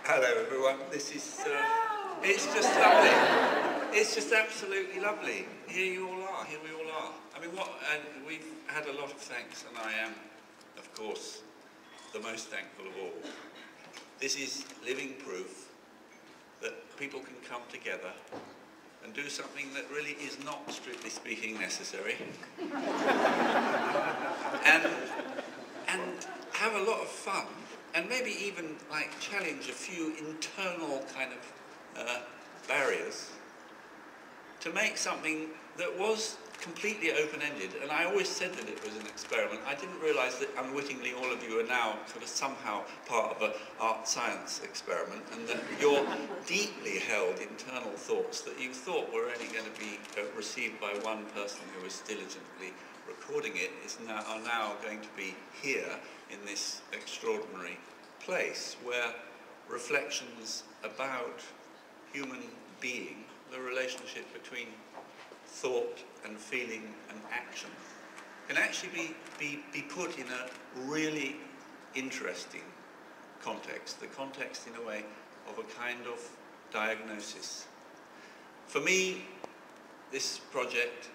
Hello everyone, this is, it's just lovely. It's just absolutely lovely. Here you all are, here we all are. I mean, and we've had a lot of thanks, and I am, of course, the most thankful of all. This is living proof that people can come together and do something that really is not, strictly speaking, necessary. and have a lot of fun, and maybe even like challenge a few internal kind of barriers to make something that was completely open-ended. And I always said that it was an experiment. I didn't realise that unwittingly all of you are now sort of somehow part of an art-science experiment, and that your deeply held internal thoughts that you thought were only going to be received by one person who was diligently recording it are now going to be here in this extraordinary place where reflections about human being, the relationship between thought and feeling and action, can actually be put in a really interesting context, the context in a way of a kind of diagnosis. For me, this project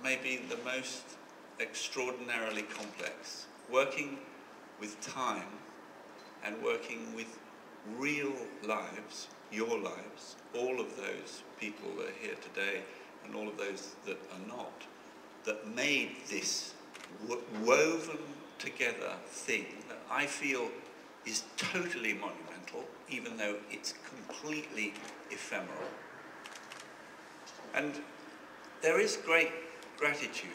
may be the most extraordinarily complex, working with time and working with real lives, your lives, all of those people that are here today and all of those that are not, that made this woven together thing that I feel is totally monumental, even though it's completely ephemeral. And there is great gratitude.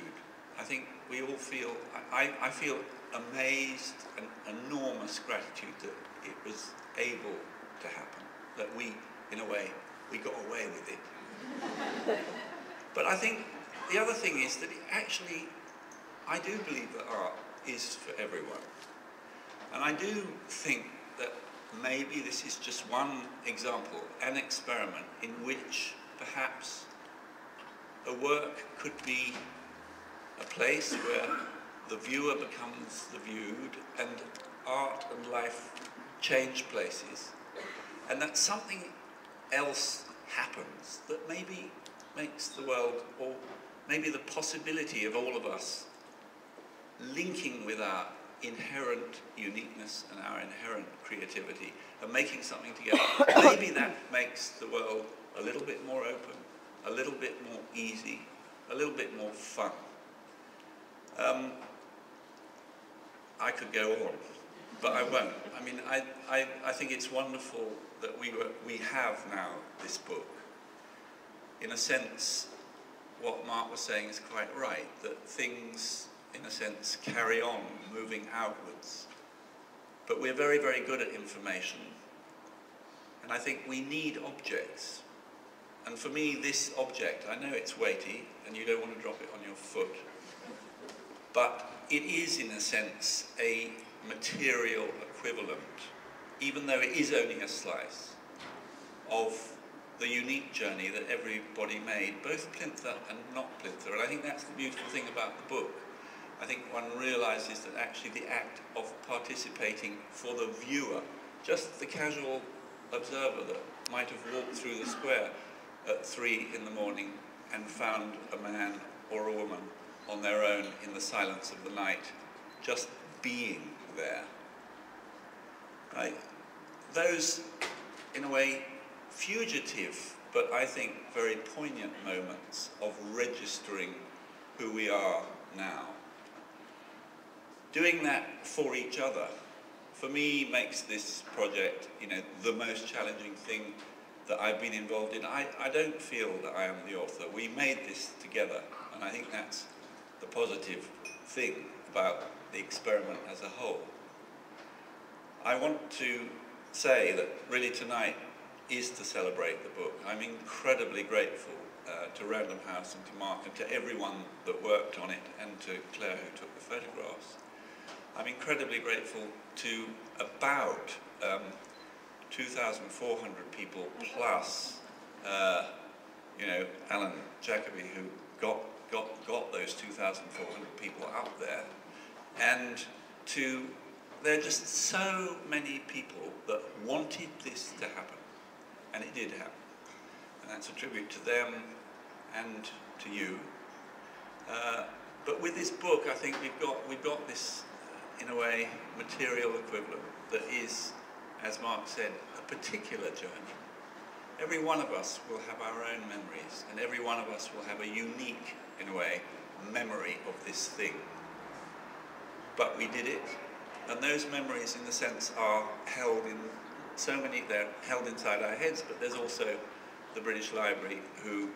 I think we all feel, I feel amazed and enormous gratitude that it was able to happen, that we, in a way, we got away with it. But I think the other thing is that actually, I do believe that art is for everyone. And I do think that maybe this is just one example, an experiment in which perhaps a work could be a place where the viewer becomes the viewed, and art and life change places, and that something else happens that maybe makes the world, or maybe the possibility of all of us linking with our inherent uniqueness and our inherent creativity and making something together, maybe that makes the world a little bit more open, a little bit more easy, a little bit more fun. I could go on, but I won't. I mean, I think it's wonderful that we have now this book. In a sense, what Mark was saying is quite right, that things, in a sense, carry on moving outwards. But we're very, very good at information. And I think we need objects. And for me, this object, I know it's weighty, and you don't want to drop it on your foot, but it is, in a sense, a material equivalent, even though it is only a slice of the unique journey that everybody made, both Plinth Art and not Plinth Art. And I think that's the beautiful thing about the book. I think one realizes that actually the act of participating for the viewer, just the casual observer that might have walked through the square at 3 in the morning and found a man or a woman on their own in the silence of the night, just being there. Right? Those, in a way, fugitive, but I think very poignant moments of registering who we are now. Doing that for each other, for me, makes this project, the most challenging thing that I've been involved in. I don't feel that I am the author. We made this together, and I think that's the positive thing about the experiment as a whole. I want to say that really tonight is to celebrate the book. I'm incredibly grateful to Random House and to Mark and to everyone that worked on it, and to Claire who took the photographs. I'm incredibly grateful to about 2,400 people plus, Alan Jacoby, who got those 2,400 people up there, and to there are just so many people that wanted this to happen, and it did happen. And that's a tribute to them and to you. But with this book, I think we've got this, in a way, material equivalent that is, as Mark said, a particular journey. Every one of us will have our own memories, and every one of us will have a unique, in a way, memory of this thing. But we did it, and those memories, in a sense, are held in so many, they're held inside our heads, but there's also the British Library, who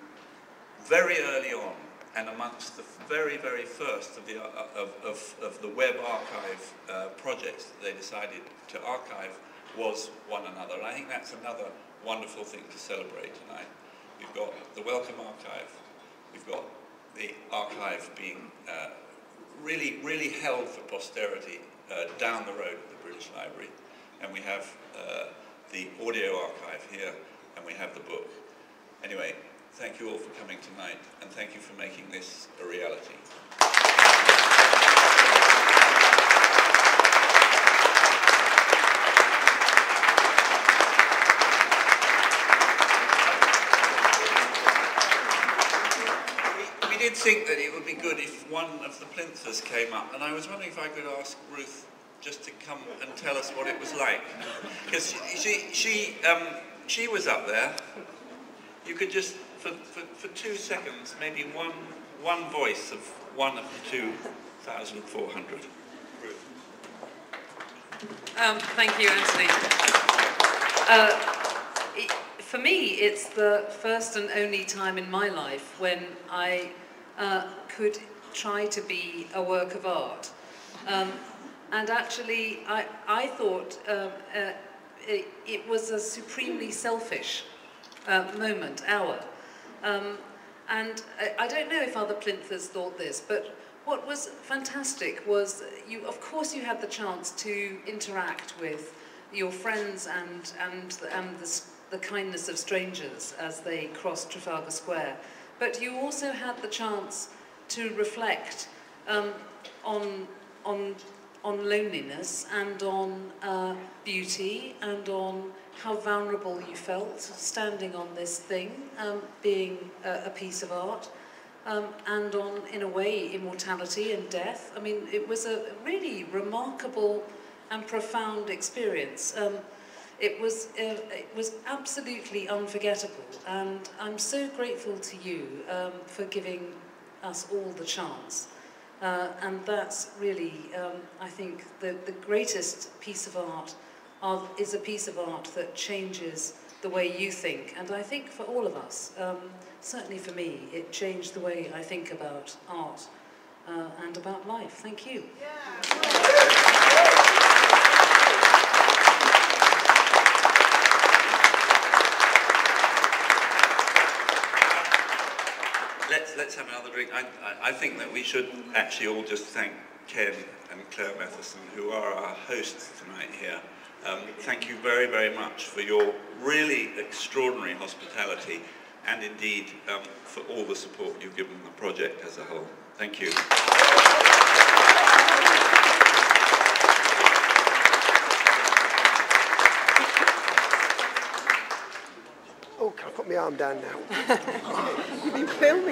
very early on, and amongst the very, very first of the web archive projects that they decided to archive, was one another. And I think that's another wonderful thing to celebrate tonight. We've got the Wellcome Archive, we've got the archive being really, really held for posterity down the road at the British Library, and we have the audio archive here, and we have the book. Anyway, thank you all for coming tonight, and thank you for making this a reality. We did think that it would be good if one of the Plinthers came up, and I was wondering if I could ask Ruth just to come and tell us what it was like, because she was up there. You could just, for 2 seconds, maybe one voice of one of the 2,400. Ruth. Thank you, Anthony. For me, it's the first and only time in my life when I could try to be a work of art. And actually, I thought it was a supremely selfish hour. And I don't know if other Plinthers thought this, but what was fantastic was, of course you had the chance to interact with your friends and the kindness of strangers as they crossed Trafalgar Square. But you also had the chance to reflect on loneliness and on beauty and on how vulnerable you felt standing on this thing, being a piece of art, and on, in a way, immortality and death. I mean, it was a really remarkable and profound experience. It was absolutely unforgettable, and I'm so grateful to you for giving us all the chance. And that's really, I think, the greatest piece of art is a piece of art that changes the way you think. And I think for all of us, certainly for me, it changed the way I think about art and about life. Thank you. Yeah. Let's have another drink. I think that we should actually all just thank Ken and Claire Matheson, who are our hosts tonight here. Thank you very, very much for your really extraordinary hospitality, and indeed for all the support you've given the project as a whole. Thank you. Oh, can I put my arm down now? You've been filming.